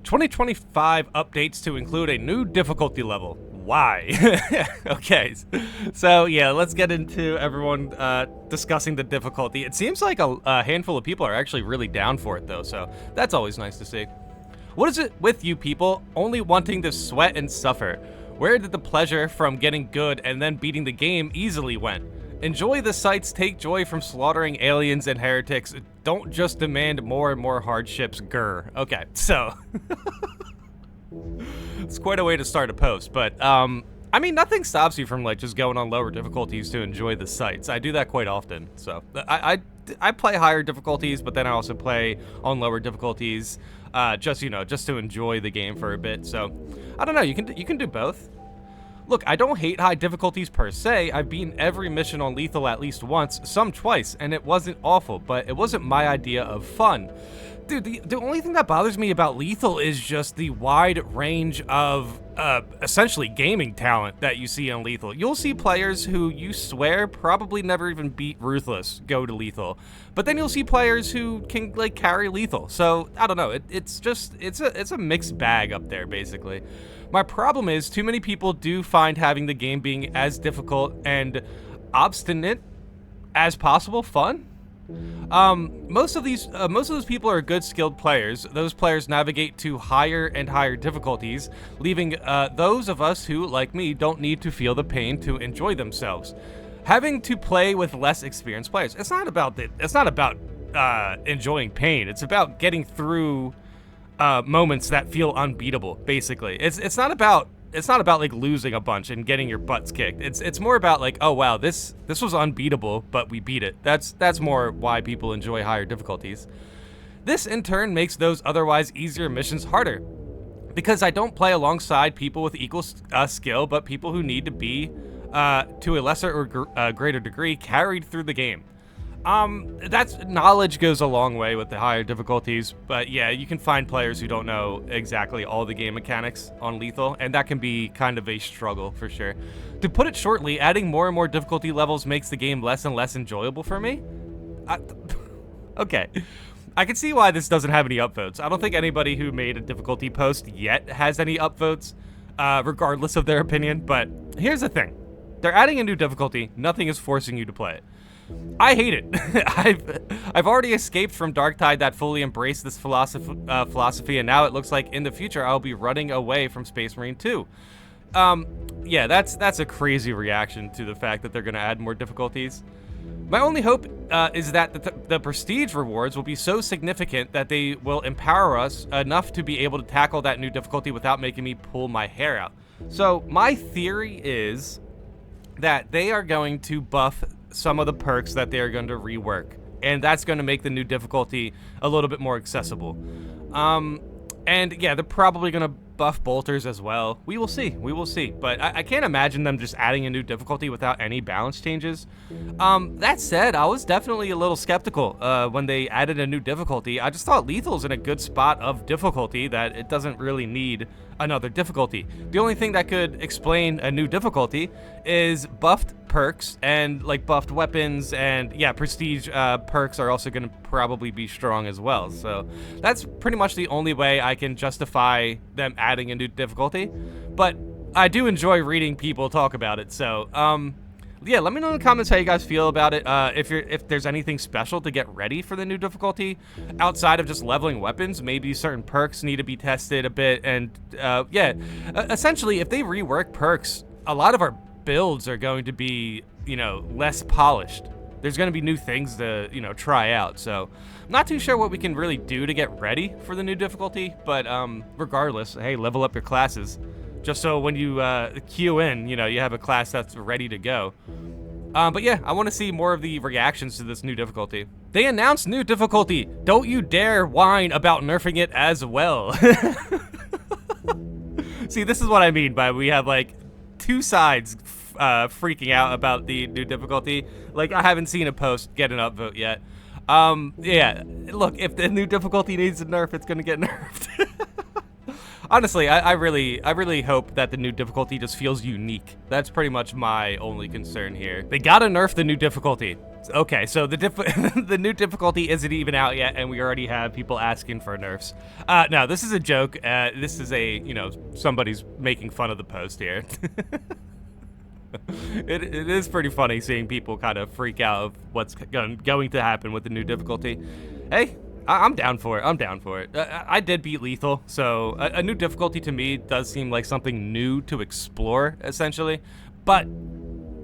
2025 updates to include a new difficulty level. Why? Okay, so yeah, let's get into everyone discussing the difficulty. It seems like a handful of people are actually really down for it though, so that's always nice to see. What is it with you people only wanting to sweat and suffer? Where did the pleasure from getting good and then beating the game easily went? Enjoy the sights, take joy from slaughtering aliens and heretics. Don't just demand more and more hardships, grr. Okay, so it's quite a way to start a post, but I mean, nothing stops you from like just going on lower difficulties to enjoy the sights. I do that quite often, so I play higher difficulties, but then I also play on lower difficulties, just to enjoy the game for a bit. So I don't know, you can do both. Look, I don't hate high difficulties per se. I've beaten every mission on Lethal at least once, some twice, and it wasn't awful, but it wasn't my idea of fun. Dude, the only thing that bothers me about Lethal is just the wide range of essentially gaming talent that you see on Lethal. You'll see players who you swear probably never even beat Ruthless go to Lethal, but then you'll see players who can like carry Lethal. So I don't know. It's a mixed bag up there basically. My problem is too many people do find having the game being as difficult and obstinate as possible fun. Most of those people are good skilled players. Those players navigate to higher and higher difficulties, leaving those of us who, like me, don't need to feel the pain to enjoy themselves. Having to play with less experienced players. It's not about enjoying pain. It's about getting through moments that feel unbeatable. Basically, it's not about like losing a bunch and getting your butts kicked. It's more about like, oh wow, this was unbeatable, but we beat it. That's more why people enjoy higher difficulties. This in turn makes those otherwise easier missions harder, because I don't play alongside people with equal skill, but people who need to be to a lesser or greater degree carried through the game. That's knowledge goes a long way with the higher difficulties, but yeah, you can find players who don't know exactly all the game mechanics on Lethal, and that can be kind of a struggle for sure. To put it shortly, adding more and more difficulty levels makes the game less and less enjoyable for me. Okay. I can see why this doesn't have any upvotes. I don't think anybody who made a difficulty post yet has any upvotes, regardless of their opinion, but here's the thing. They're adding a new difficulty, nothing is forcing you to play it. I hate it. I've already escaped from Darktide that fully embraced this philosophy, and now it looks like in the future I'll be running away from Space Marine 2. Yeah, that's a crazy reaction to the fact that they're going to add more difficulties. My only hope is that the prestige rewards will be so significant that they will empower us enough to be able to tackle that new difficulty without making me pull my hair out. So my theory is that they are going to buff some of the perks that they are going to rework, and that's going to make the new difficulty a little bit more accessible. And yeah, they're probably going to buff bolters as well. We will see, but I can't imagine them just adding a new difficulty without any balance changes. That said, I was definitely a little skeptical when they added a new difficulty. I just thought Lethal's in a good spot of difficulty that it doesn't really need another difficulty. The only thing that could explain a new difficulty is buffed perks and like buffed weapons, and yeah, prestige perks are also going to probably be strong as well. So that's pretty much the only way I can justify them adding a new difficulty, but I do enjoy reading people talk about it. So yeah, let me know in the comments how you guys feel about it. If there's anything special to get ready for the new difficulty outside of just leveling weapons, maybe certain perks need to be tested a bit. And yeah, essentially, if they rework perks, a lot of our builds are going to be, less polished. There's going to be new things to, try out. So I'm not too sure what we can really do to get ready for the new difficulty, but regardless, hey, level up your classes. Just so when you queue in, you have a class that's ready to go. But yeah, I want to see more of the reactions to this new difficulty. They announced new difficulty. Don't you dare whine about nerfing it as well. See, this is what I mean by we have like two sides freaking out about the new difficulty. Like, I haven't seen a post get an upvote yet. Yeah, look, if the new difficulty needs a nerf, it's gonna get nerfed. Honestly, I really hope that the new difficulty just feels unique. That's pretty much my only concern here. They gotta nerf the new difficulty. Okay, so the the new difficulty isn't even out yet, and we already have people asking for nerfs. No, this is a joke. This is a, somebody's making fun of the post here. It is pretty funny seeing people kind of freak out of what's going to happen with the new difficulty. Hey, I'm down for it. I'm down for it. I did beat Lethal, so a new difficulty to me does seem like something new to explore, essentially. But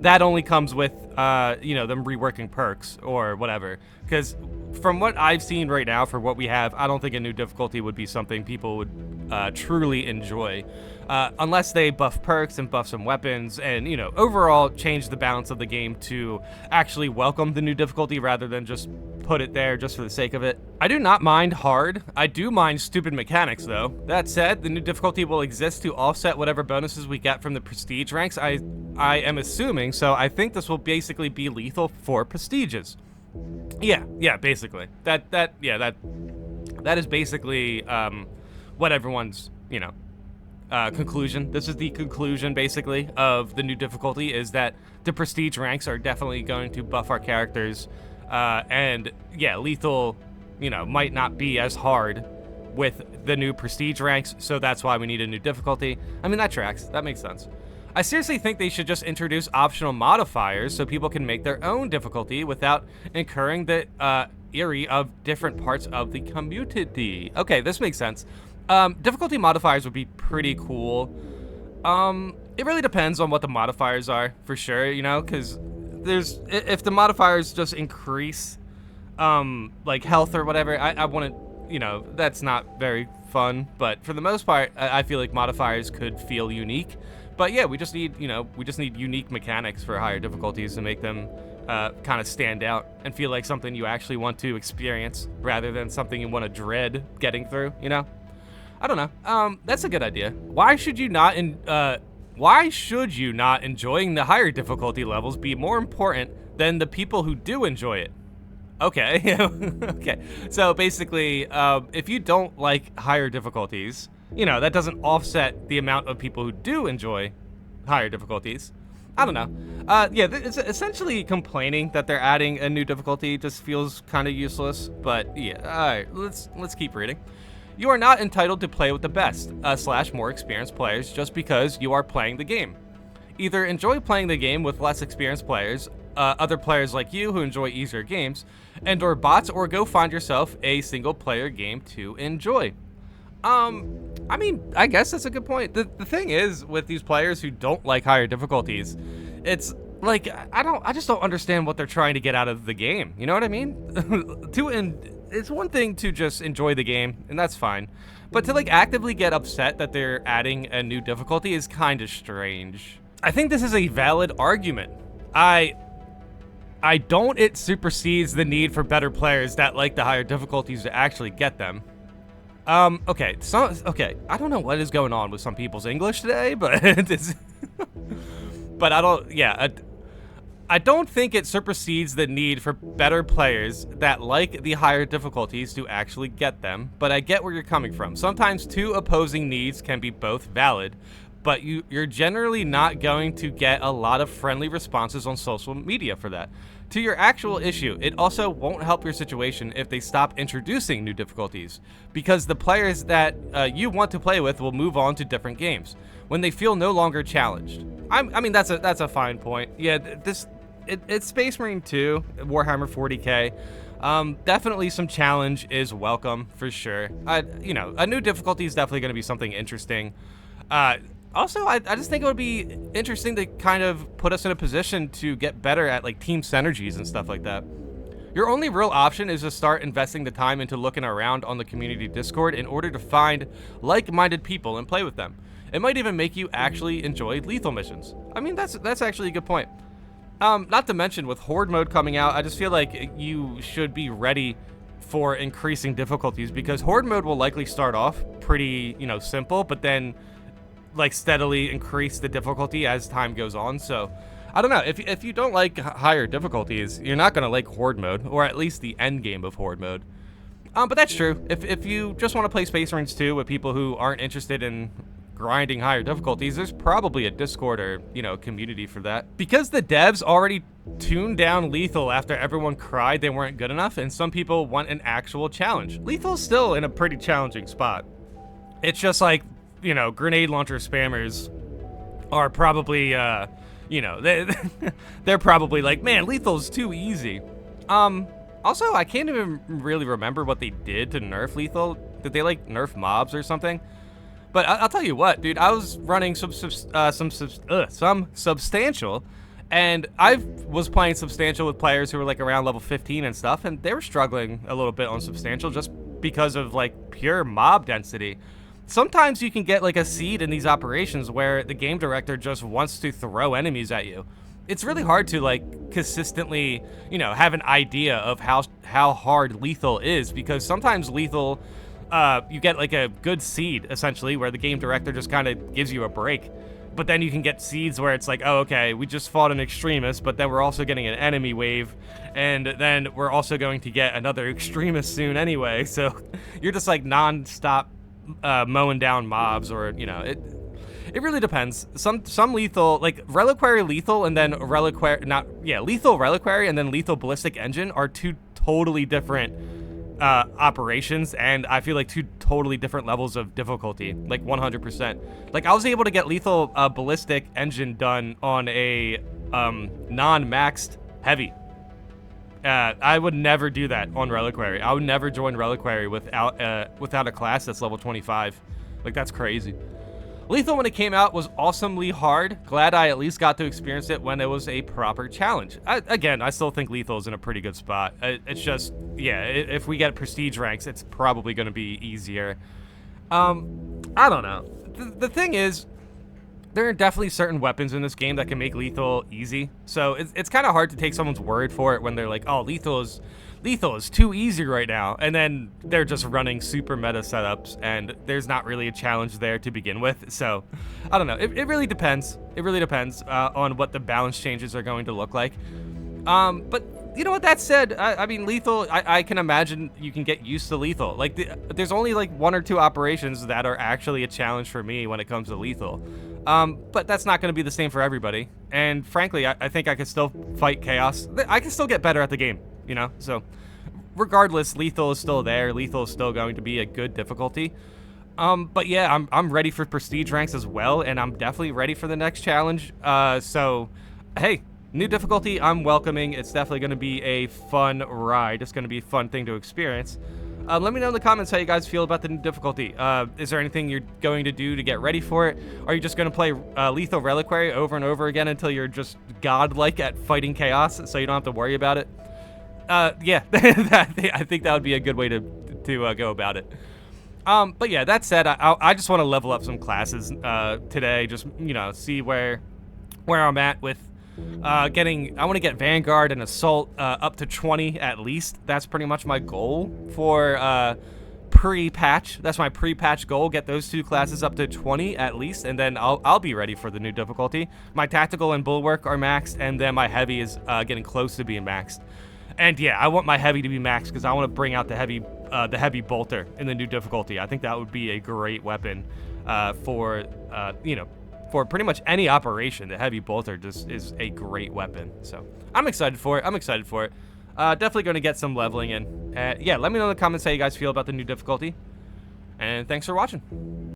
that only comes with, them reworking perks or whatever. Because from what I've seen right now, for what we have, I don't think a new difficulty would be something people would truly enjoy. Unless they buff perks and buff some weapons and, overall change the balance of the game to actually welcome the new difficulty rather than just put it there just for the sake of it. I do not mind hard. I do mind stupid mechanics, though. That said, the new difficulty will exist to offset whatever bonuses we get from the prestige ranks. I am assuming, so I think this will basically be Lethal for prestiges. Yeah, basically. That is basically what everyone's, conclusion. This is the conclusion, basically, of the new difficulty, is that the prestige ranks are definitely going to buff our characters, and yeah, Lethal, might not be as hard with the new prestige ranks, so that's why we need a new difficulty. I mean, that tracks. That makes sense. I seriously think they should just introduce optional modifiers so people can make their own difficulty without incurring the eerie of different parts of the community. Okay, this makes sense. Difficulty modifiers would be pretty cool. It really depends on what the modifiers are, for sure, because if the modifiers just increase, like health or whatever, I wouldn't, that's not very fun. But for the most part, I feel like modifiers could feel unique. But yeah, we just need unique mechanics for higher difficulties to make them kind of stand out and feel like something you actually want to experience rather than something you want to dread getting through, I don't know. That's a good idea. Why should you not enjoying the higher difficulty levels be more important than the people who do enjoy it? Okay. Okay. So basically, if you don't like higher difficulties, that doesn't offset the amount of people who do enjoy higher difficulties. I don't know. Yeah, it's essentially complaining that they're adding a new difficulty just feels kind of useless. But yeah, all right, let's keep reading. You are not entitled to play with the best / more experienced players just because you are playing the game. Either enjoy playing the game with less experienced players, other players like you who enjoy easier games, and/or bots, or go find yourself a single-player game to enjoy. I mean, I guess that's a good point. The thing is, with these players who don't like higher difficulties, it's like, I just don't understand what they're trying to get out of the game. You know what I mean? It's one thing to just enjoy the game, and that's fine. But to actively get upset that they're adding a new difficulty is kind of strange. I think this is a valid argument. I don't it supersedes the need for better players that like the higher difficulties to actually get them. Okay, I don't know what is going on with some people's English today, but it's but I don't think it supersedes the need for better players that like the higher difficulties to actually get them, but I get where you're coming from. Sometimes two opposing needs can be both valid, but you're generally not going to get a lot of friendly responses on social media for that. To your actual issue, it also won't help your situation if they stop introducing new difficulties, because the players that you want to play with will move on to different games when they feel no longer challenged. I mean, that's a fine point. Yeah, it's Space Marine 2, Warhammer 40k. Definitely some challenge is welcome for sure. A new difficulty is definitely going to be something interesting. Also, I just think it would be interesting to kind of put us in a position to get better at team synergies and stuff like that. Your only real option is to start investing the time into looking around on the community Discord in order to find like-minded people and play with them. It might even make you actually enjoy lethal missions. I mean, that's actually a good point. Not to mention, with Horde mode coming out, I just feel like you should be ready for increasing difficulties, because Horde mode will likely start off pretty, simple, but then steadily increase the difficulty as time goes on. So I don't know, if you don't like higher difficulties, you're not gonna like Horde mode, or at least the end game of Horde mode. But that's true. If you just want to play Space Marines 2 with people who aren't interested in grinding higher difficulties, there's probably a Discord or, you know, community for that. Because the devs already tuned down lethal after everyone cried they weren't good enough, and some people want an actual challenge. Lethal's still in a pretty challenging spot. It's just like, you know, grenade launcher spammers are probably, you know, they're probably like, man, lethal's too easy. Also, I can't even really remember what they did to nerf lethal. Did they like nerf mobs or something? But I'll tell you what, dude, I was running some substantial, and I was playing substantial with players who were like around level 15 and stuff, and they were struggling a little bit on substantial just because of like pure mob density. Sometimes you can get like a seed in these operations where the game director just wants to throw enemies at you. It's really hard to like consistently, you know, have an idea of how hard lethal is, because sometimes lethal, you get like a good seed essentially where the game director just kind of gives you a break. But then you can get seeds where it's like, oh, okay, we just fought an extremist, but then we're also getting an enemy wave, and then we're also going to get another extremist soon anyway. So you're just like non-stop mowing down mobs, or, you know, it really depends. Some lethal, like reliquary lethal and then lethal reliquary and then lethal ballistic engine are two totally different operations, and I feel like two totally different levels of difficulty, like 100%. Like I was able to get lethal ballistic engine done on a non-maxed heavy. I would never do that on reliquary. I would never join reliquary without a class that's level 25. Like that's crazy. Lethal, when it came out, was awesomely hard. Glad I at least got to experience it when it was a proper challenge. Again, I still think Lethal is in a pretty good spot. It's just, yeah, if we get prestige ranks, it's probably going to be easier. I don't know. The thing is, there are definitely certain weapons in this game that can make Lethal easy. So it's kind of hard to take someone's word for it when they're like, oh, Lethal is too easy right now, and then they're just running super meta setups, and there's not really a challenge there to begin with. So I don't know, it really depends. It really depends on what the balance changes are going to look like. But you know what, that said, I mean, Lethal, I can imagine you can get used to Lethal. Like there's only like 1 or 2 operations that are actually a challenge for me when it comes to Lethal. But that's not going to be the same for everybody, and frankly, I think I could still fight Chaos. I can still get better at the game, you know? So regardless, Lethal is still there. Lethal is still going to be a good difficulty. But yeah, I'm ready for prestige ranks as well, and I'm definitely ready for the next challenge. So hey, new difficulty I'm welcoming. It's definitely going to be a fun ride. It's going to be a fun thing to experience. Let me know in the comments how you guys feel about the new difficulty. Is there anything you're going to do to get ready for it? Are you just going to play Lethal Reliquary over and over again until you're just godlike at fighting Chaos, so you don't have to worry about it? Yeah, I think that would be a good way to go about it. But yeah, that said, I just want to level up some classes today. Just, you know, see where I'm at with I want to get Vanguard and Assault up to 20 at least. That's pretty much my goal for pre-patch. That's my pre-patch goal. Get those 2 classes up to 20 at least, and then I'll be ready for the new difficulty. My Tactical and Bulwark are maxed, and then my Heavy is getting close to being maxed. And yeah, I want my Heavy to be maxed because I want to bring out the heavy bolter in the new difficulty. I think that would be a great weapon for you know, for pretty much any operation. The heavy bolter just is a great weapon. So I'm excited for it. Definitely going to get some leveling in. Yeah, let me know in the comments how you guys feel about the new difficulty. And thanks for watching.